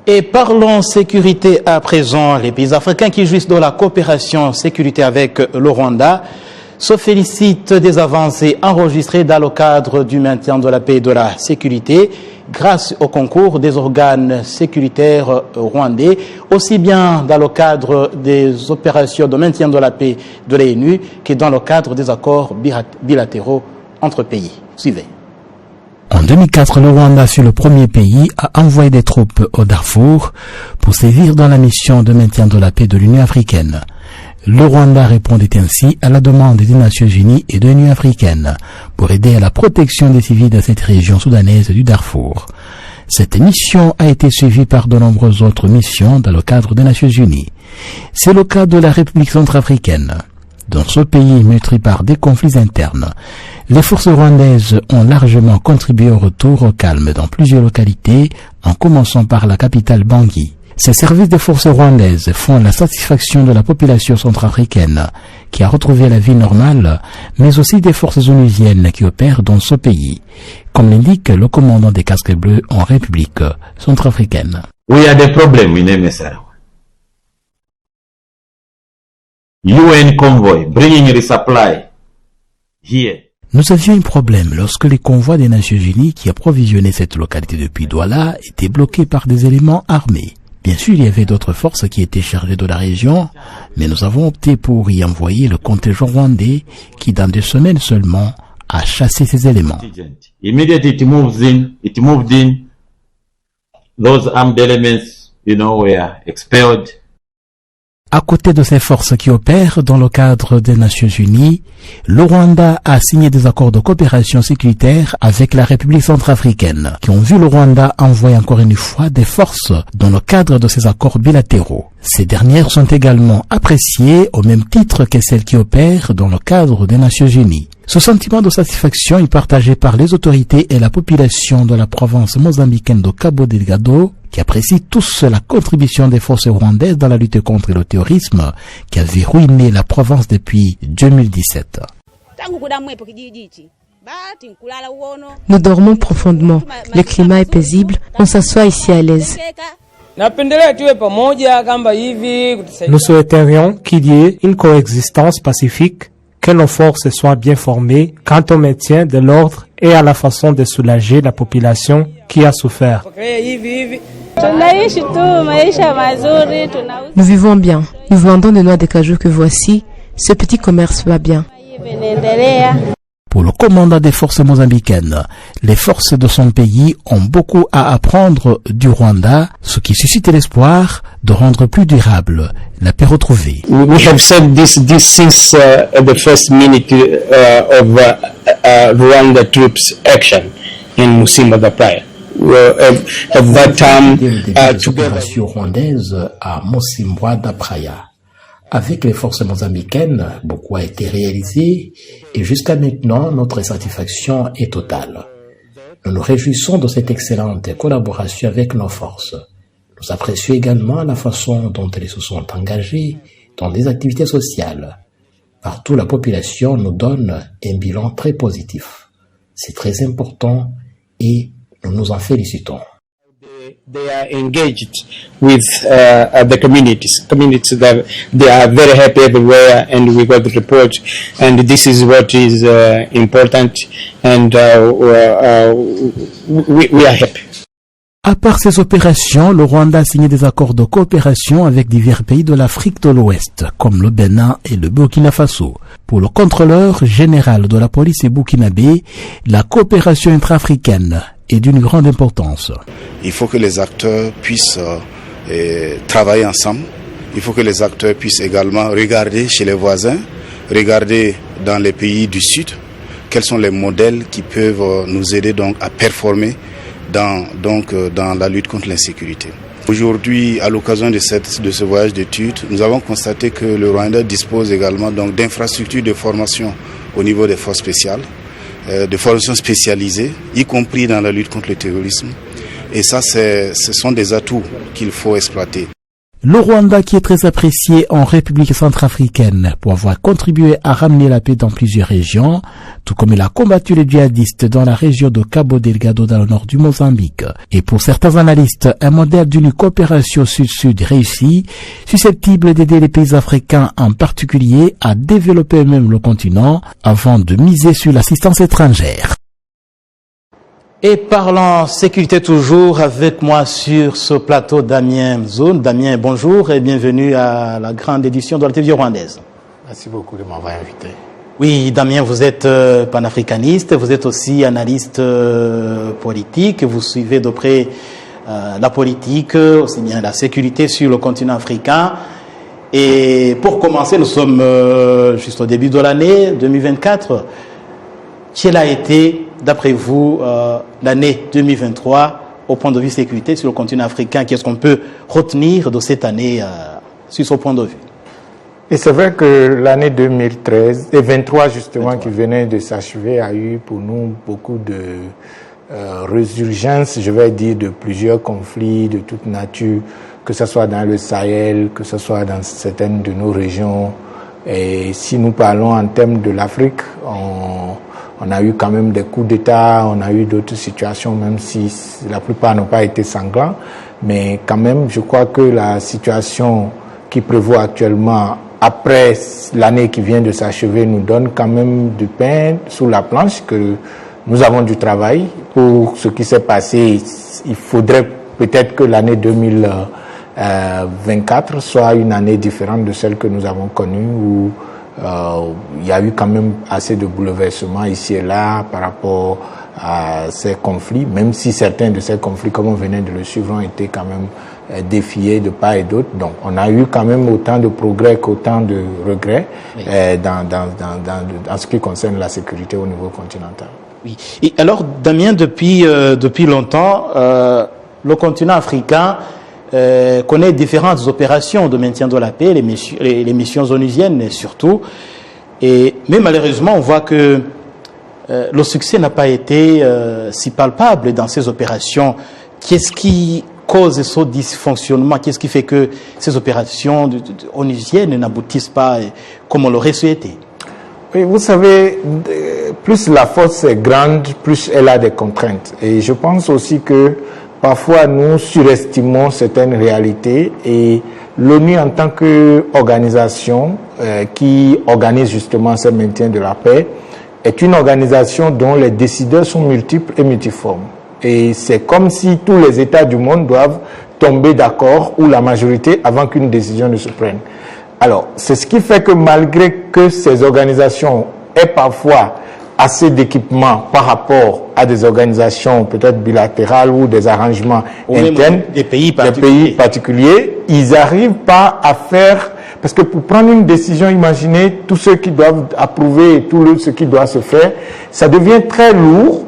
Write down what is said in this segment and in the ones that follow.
Et parlons sécurité à présent. Les pays africains qui jouissent de la coopération sécurité avec le Rwanda se félicitent des avancées enregistrées dans le cadre du maintien de la paix et de la sécurité grâce au concours des organes sécuritaires rwandais, aussi bien dans le cadre des opérations de maintien de la paix de l'ONU que dans le cadre des accords bilatéraux entre pays. Suivez. En 2004, le Rwanda fut le premier pays à envoyer des troupes au Darfour pour sévir dans la mission de maintien de la paix de l'Union africaine. Le Rwanda répondait ainsi à la demande des Nations unies et de l'Union africaine pour aider à la protection des civils de cette région soudanaise du Darfour. Cette mission a été suivie par de nombreuses autres missions dans le cadre des Nations unies. C'est le cas de la République centrafricaine. Dans ce pays meurtri par des conflits internes, les forces rwandaises ont largement contribué au retour au calme dans plusieurs localités, en commençant par la capitale Bangui. Ces services des forces rwandaises font la satisfaction de la population centrafricaine, qui a retrouvé la vie normale, mais aussi des forces onusiennes qui opèrent dans ce pays, comme l'indique le commandant des casques bleus en République centrafricaine. We had a problem in MSR. UN convoy bringing resupply here. Nous avions un problème lorsque les convois des Nations Unies qui approvisionnaient cette localité depuis Douala étaient bloqués par des éléments armés. Bien sûr, il y avait d'autres forces qui étaient chargées de la région, mais nous avons opté pour y envoyer le contingent rwandais qui, dans 2 semaines seulement, a chassé ces éléments. Immediately it moved in. Those armed elements, were expelled. À côté de ces forces qui opèrent dans le cadre des Nations Unies, le Rwanda a signé des accords de coopération sécuritaire avec la République centrafricaine, qui ont vu le Rwanda envoyer encore une fois des forces dans le cadre de ces accords bilatéraux. Ces dernières sont également appréciées au même titre que celles qui opèrent dans le cadre des Nations Unies. Ce sentiment de satisfaction est partagé par les autorités et la population de la province mozambicaine de Cabo Delgado, qui apprécient tous la contribution des forces rwandaises dans la lutte contre le terrorisme qui avait ruiné la province depuis 2017. Nous dormons profondément. Le climat est paisible. On s'assoit ici à l'aise. Nous souhaiterions qu'il y ait une coexistence pacifique, que nos forces soient bien formées quant au maintien de l'ordre et à la façon de soulager la population qui a souffert. Nous vivons bien. Nous vendons des noix de cajou que voici. Ce petit commerce va bien. Pour le commandant des forces mozambicaines, les forces de son pays ont beaucoup à apprendre du Rwanda, ce qui suscite l'espoir de rendre plus durable la paix retrouvée. We have said this since the first minute of Rwanda troops action in Musimba da Praia. At that time, des opérations rwandaises à Musimba da Praia. Avec les forces mozambicaines, beaucoup a été réalisé et jusqu'à maintenant, notre satisfaction est totale. Nous nous réjouissons de cette excellente collaboration avec nos forces. Nous apprécions également la façon dont elles se sont engagées dans des activités sociales. Partout, la population nous donne un bilan très positif. C'est très important et nous nous en félicitons. They are engaged with the communities. Communities that they are very happy everywhere, and we got the report. And this is what is important, and we are happy. À part ces opérations, le Rwanda a signé des accords de coopération avec divers pays de l'Afrique de l'Ouest, comme le Bénin et le Burkina Faso. Pour le contrôleur général de la police burkinabé, la coopération intra-africaine est d'une grande importance. Il faut que les acteurs puissent travailler ensemble. Il faut que les acteurs puissent également regarder chez les voisins, regarder dans les pays du Sud, quels sont les modèles qui peuvent nous aider donc à performer dans la lutte contre l'insécurité. Aujourd'hui, à l'occasion de ce voyage d'études, nous avons constaté que le Rwanda dispose également donc d'infrastructures de formation au niveau des forces spéciales, de formation spécialisée, y compris dans la lutte contre le terrorisme. Et ça, ce sont des atouts qu'il faut exploiter. Le Rwanda, qui est très apprécié en République centrafricaine pour avoir contribué à ramener la paix dans plusieurs régions, tout comme il a combattu les djihadistes dans la région de Cabo Delgado dans le nord du Mozambique. Et pour certains analystes, un modèle d'une coopération sud-sud réussie, susceptible d'aider les pays africains en particulier à développer eux-mêmes le continent avant de miser sur l'assistance étrangère. Et parlant sécurité toujours, avec moi sur ce plateau Damien Zone. Damien, bonjour et bienvenue à la grande édition de la télévision rwandaise. Merci beaucoup de m'avoir invité. Oui, Damien, vous êtes panafricaniste, vous êtes aussi analyste politique, vous suivez de près la politique, aussi bien la sécurité sur le continent africain. Et pour commencer, nous sommes juste au début de l'année 2024. Quelle a été, d'après vous, l'année 2023 au point de vue sécurité sur le continent africain? Qu'est-ce qu'on peut retenir de cette année sur ce point de vue? Et c'est vrai que l'année 2013 et 23 justement qui venait de s'achever a eu pour nous beaucoup de résurgence, je vais dire, de plusieurs conflits de toute nature, que ce soit dans le Sahel, que ce soit dans certaines de nos régions. Et si nous parlons en termes de l'Afrique, on a eu quand même des coups d'État, on a eu d'autres situations, même si la plupart n'ont pas été sanglants. Mais quand même, je crois que la situation qui prévaut actuellement, après l'année qui vient de s'achever, nous donne quand même du pain sous la planche, que nous avons du travail. Pour ce qui s'est passé, il faudrait peut-être que l'année 2024 soit une année différente de celle que nous avons connue, où il y a eu quand même assez de bouleversements ici et là par rapport à ces conflits, même si certains de ces conflits, comme on venait de le suivre, ont été quand même défiés de part et d'autre. Donc on a eu quand même autant de progrès qu'autant de regrets dans ce qui concerne la sécurité au niveau continental. Oui. Et alors, Damien, depuis longtemps, le continent africain connaît différentes opérations de maintien de la paix, les missions onusiennes surtout. Mais malheureusement, on voit que le succès n'a pas été si palpable dans ces opérations. Qu'est-ce qui cause ce dysfonctionnement? Qu'est-ce qui fait que ces opérations onusiennes n'aboutissent pas comme on l'aurait souhaité? Oui, vous savez, plus la force est grande, plus elle a des contraintes. Et je pense aussi que parfois, nous surestimons certaines réalités, et l'ONU, en tant qu'organisation qui organise justement ce maintien de la paix, est une organisation dont les décideurs sont multiples et multiformes. Et c'est comme si tous les États du monde doivent tomber d'accord, ou la majorité, avant qu'une décision ne se prenne. Alors, c'est ce qui fait que malgré que ces organisations aient parfois assez d'équipements par rapport à des organisations peut-être bilatérales ou des arrangements internes, des pays particuliers, ils n'arrivent pas à faire, parce que pour prendre une décision, imaginez tous ceux qui doivent approuver et tout ce qui doit se faire, ça devient très lourd.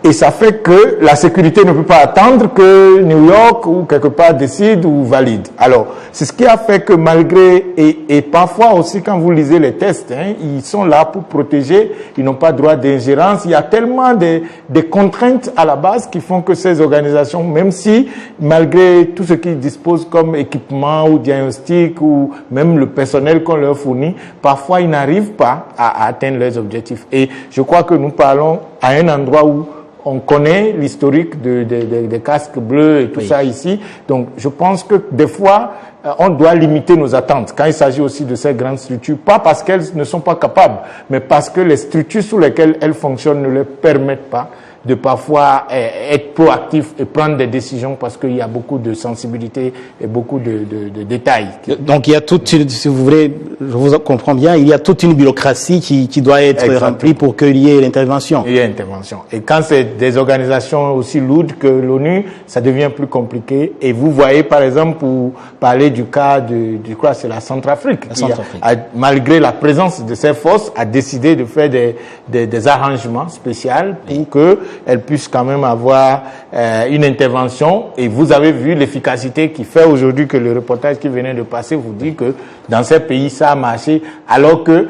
Et ça fait que la sécurité ne peut pas attendre que New York ou quelque part décide ou valide. Alors, c'est ce qui a fait que malgré, et parfois aussi quand vous lisez les tests, ils sont là pour protéger, ils n'ont pas droit d'ingérence. Il y a tellement des contraintes à la base qui font que ces organisations, même si malgré tout ce qu'ils disposent comme équipement ou diagnostic ou même le personnel qu'on leur fournit, parfois ils n'arrivent pas à atteindre leurs objectifs. Et je crois que nous parlons à un endroit où on connaît l'historique des casques bleus et tout ça ici. Donc, je pense que des fois, on doit limiter nos attentes quand il s'agit aussi de ces grandes structures. Pas parce qu'elles ne sont pas capables, mais parce que les structures sous lesquelles elles fonctionnent ne leur permettent pas de parfois être proactif et prendre des décisions, parce qu'il y a beaucoup de sensibilité et beaucoup de détails. Donc il y a toute, si vous voulez, je vous comprends bien, il y a toute une bureaucratie qui doit être remplie pour qu'il y ait l'intervention. Il y a intervention. Et quand c'est des organisations aussi lourdes que l'ONU, ça devient plus compliqué. Et vous voyez, par exemple, pour parler du cas je crois que c'est la Centrafrique, malgré la présence de ces forces, a décidé de faire des arrangements spéciaux pour que elle puisse quand même avoir une intervention. Et vous avez vu l'efficacité qui fait aujourd'hui que le reportage qui venait de passer vous dit que dans ces pays ça a marché, alors que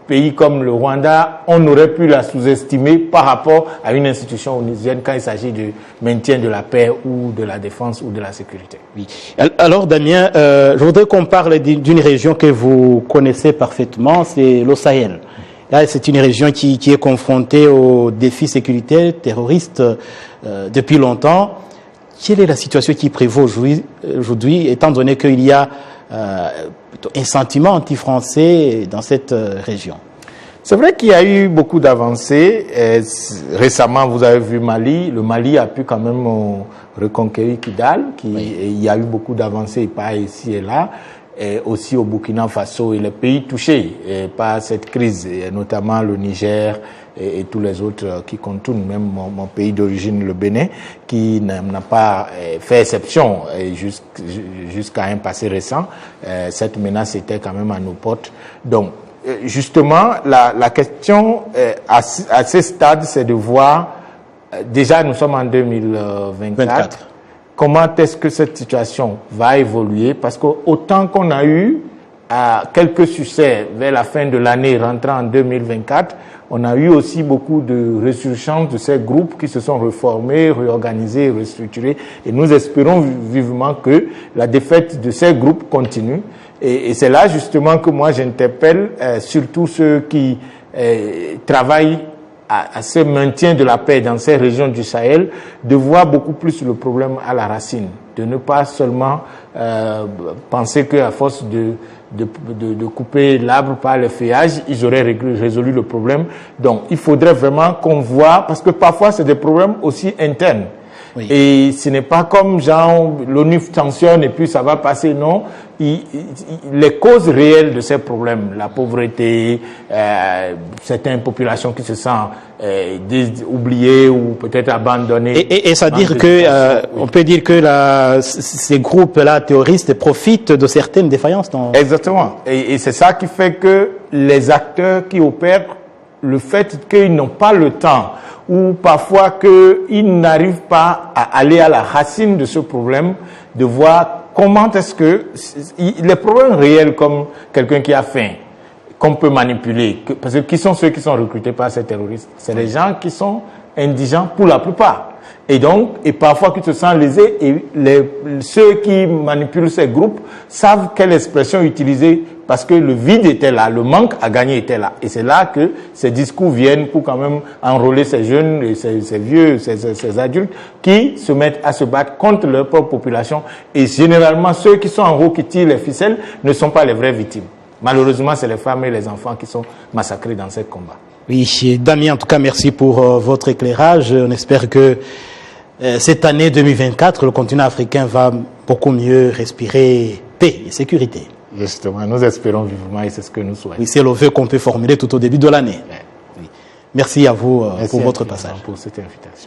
pays comme le Rwanda, on aurait pu la sous-estimer par rapport à une institution onusienne quand il s'agit du maintien de la paix ou de la défense ou de la sécurité. Oui. Alors Damien, je voudrais qu'on parle d'une région que vous connaissez parfaitement, c'est le Sahel. Là, c'est une région qui est confrontée aux défis sécuritaires, terroristes depuis longtemps. Quelle est la situation qui prévaut aujourd'hui, étant donné qu'il y a un sentiment anti-français dans cette région? C'est vrai qu'il y a eu beaucoup d'avancées. Récemment, vous avez vu Mali. Le Mali a pu quand même reconquérir Kidal. Il y a eu beaucoup d'avancées, pas ici et là. Et aussi au Burkina Faso et les pays touchés par cette crise, et notamment le Niger et tous les autres qui contournent, même mon pays d'origine, le Bénin, qui n'a pas fait exception jusqu'à un passé récent. Cette menace était quand même à nos portes. Donc, justement, la question à ce stade, c'est de voir, déjà nous sommes en 2024, comment est-ce que cette situation va évoluer? Parce que autant qu'on a eu quelques succès vers la fin de l'année rentrant en 2024, on a eu aussi beaucoup de résurgence de ces groupes qui se sont reformés, réorganisés, restructurés. Et nous espérons vivement que la défaite de ces groupes continue. Et c'est là justement que moi j'interpelle surtout ceux qui travaillent à ce maintien de la paix dans ces régions du Sahel, de voir beaucoup plus le problème à la racine, de ne pas seulement penser qu'à force de couper l'arbre par le feuillage, ils auraient résolu le problème. Donc il faudrait vraiment qu'on voit, parce que parfois c'est des problèmes aussi internes. Oui. Et ce n'est pas comme genre l'ONU tensionne et puis ça va passer, non. Les causes réelles de ces problèmes, la pauvreté, certaines populations qui se sentent oubliées ou peut-être abandonnées. Et ça veut dire que on peut dire que ces groupes-là terroristes profitent de certaines défaillances. Exactement. Et c'est ça qui fait que les acteurs qui opèrent, le fait qu'ils n'ont pas le temps ou parfois qu'ils n'arrivent pas à aller à la racine de ce problème, de voir comment est-ce que les problèmes réels comme quelqu'un qui a faim, qu'on peut manipuler, parce que qui sont ceux qui sont recrutés par ces terroristes? C'est les gens qui sont indigents pour la plupart. Et donc, et parfois qui se sentent lésés, et ceux qui manipulent ces groupes savent quelle expression utiliser parce que le vide était là, le manque à gagner était là. Et c'est là que ces discours viennent pour quand même enrôler ces jeunes, et ces vieux, ces adultes qui se mettent à se battre contre leur propre population. Et généralement, ceux qui sont en haut, qui tirent les ficelles, ne sont pas les vraies victimes. Malheureusement, c'est les femmes et les enfants qui sont massacrés dans ces combats. Oui, Damien, en tout cas, merci pour votre éclairage. On espère que cette année 2024, le continent africain va beaucoup mieux respirer paix et sécurité. Justement, nous espérons vivement et c'est ce que nous souhaitons. Oui, c'est le vœu qu'on peut formuler tout au début de l'année. Oui. Merci à vous pour votre passage. Pour cette invitation.